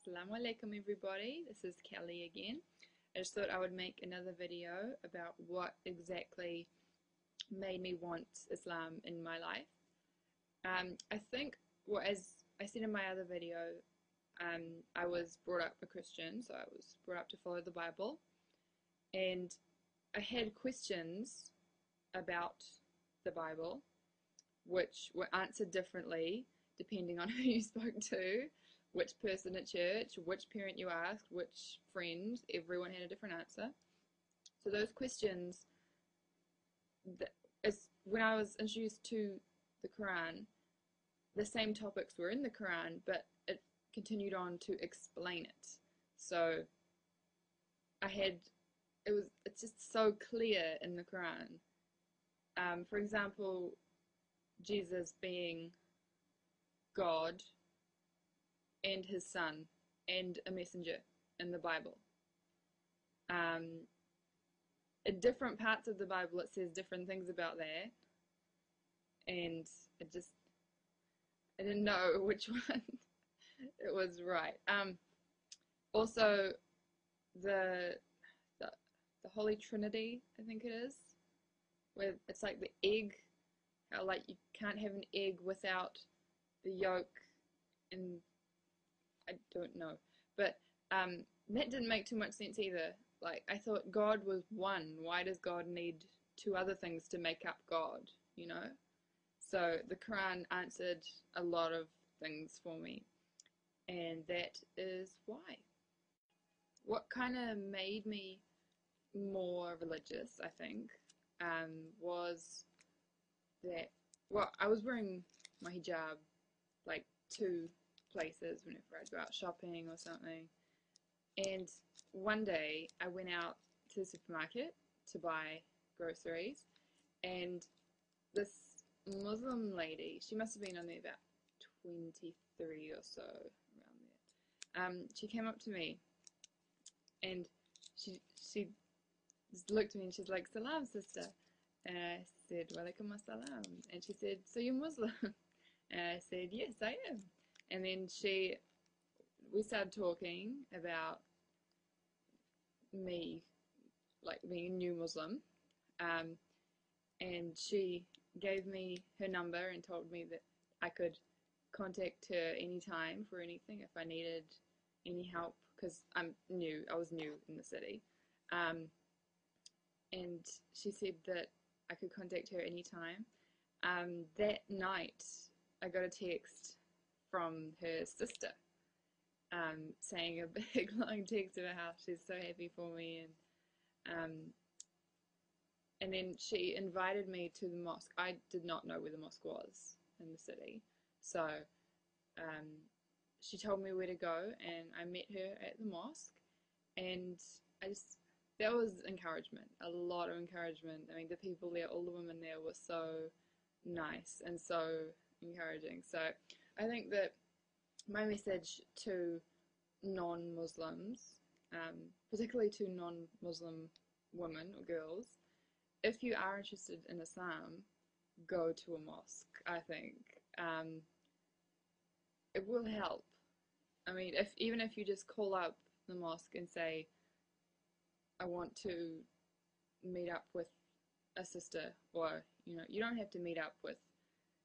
Assalamu alaikum everybody, this is Kelly again. I just thought I would make another video about what exactly made me want Islam in my life. I think, well, as I said in my other video, I was brought up a Christian, so I was brought up to follow the Bible, and I had questions about the Bible which were answered differently depending on who you spoke to, which person at church, which parent you asked, which friend. Everyone had a different answer. So those questions, when I was introduced to the Quran, the same topics were in the Quran, but it continued on to explain it. So it's just so clear in the Quran. For example, Jesus being God and his son and a messenger in the Bible. In different parts of the Bible it says different things about that, and I didn't know which one it was right. Also the Holy Trinity, I think it is, where it's like the egg, how like you can't have an egg without the yolk, and I don't know, but that didn't make too much sense either. Like, I thought God was one. Why does God need two other things to make up God, you know? So the Quran answered a lot of things for me, and that is why. What kind of made me more religious, I think, was that, well, I was wearing my hijab like 2 places whenever I'd go out shopping or something, and one day I went out to the supermarket to buy groceries, and this Muslim lady, she must have been only about 23 or so, around there, she came up to me and she just looked at me and she's like, "Salam, sister." And I said, "Walaikum assalam." And she said, "So you're Muslim?" And I said, "Yes, I am." And then we started talking about me, like being a new Muslim, and she gave me her number and told me that I could contact her anytime for anything if I needed any help, because I was new in the city, and she said that I could contact her anytime. That night I got a text from her sister, saying a big long text about how she's so happy for me, and then she invited me to the mosque. I did not know where the mosque was in the city, so she told me where to go, and I met her at the mosque, and that was encouragement, a lot of encouragement. I mean, the people there, all the women there were so nice and so encouraging. So I think that my message to non-Muslims, particularly to non-Muslim women or girls, if you are interested in Islam, go to a mosque. I think it will help. I mean, even if you just call up the mosque and say, "I want to meet up with a sister," or, you know, you don't have to meet up with,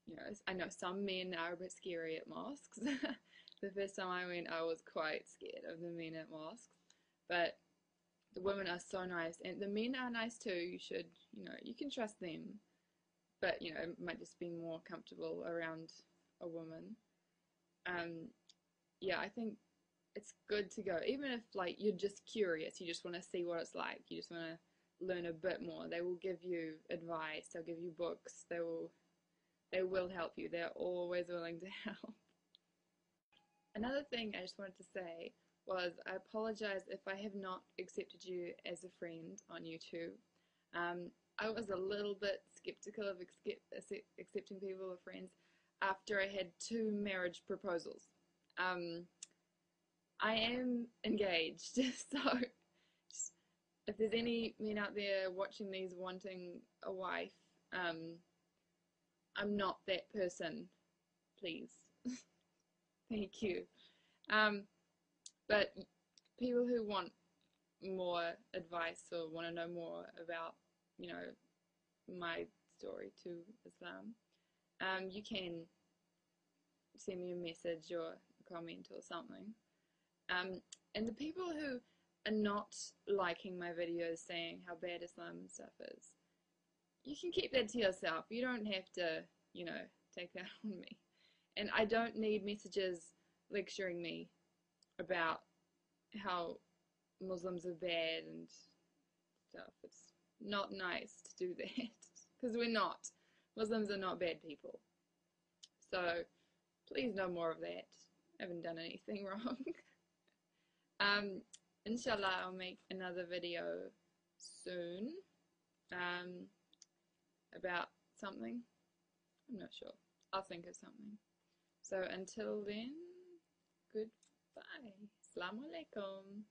you know, I know some men are a bit scary at mosques. The first time I went, I was quite scared of the men at mosques, but the women are so nice, and the men are nice too. You should, you know, you can trust them, but, you know, it might just be more comfortable around a woman. Yeah, I think it's good to go, even if, like, you're just curious, you just want to see what it's like, you just want to learn a bit more. They will give you advice, they'll give you books, they will help you. They're always willing to help. Another thing I just wanted to say was, I apologize if I have not accepted you as a friend on YouTube. I was a little bit skeptical of accepting people as friends after I had 2 marriage proposals. I am engaged, so if there's any men out there watching these wanting a wife, I'm not that person, please. Thank you. But people who want more advice or want to know more about, you know, my story to Islam, you can send me a message or a comment or something. And the people who are not liking my videos saying how bad Islam and stuff is, you can keep that to yourself. You don't have to, you know, take that on me. And I don't need messages lecturing me about how Muslims are bad and stuff. It's not nice to do that, because we're not. Muslims are not bad people. So please no more of that. I haven't done anything wrong. Inshallah, I'll make another video soon about something. I'm not sure. I'll think of something. So until then, goodbye. Assalamu alaikum.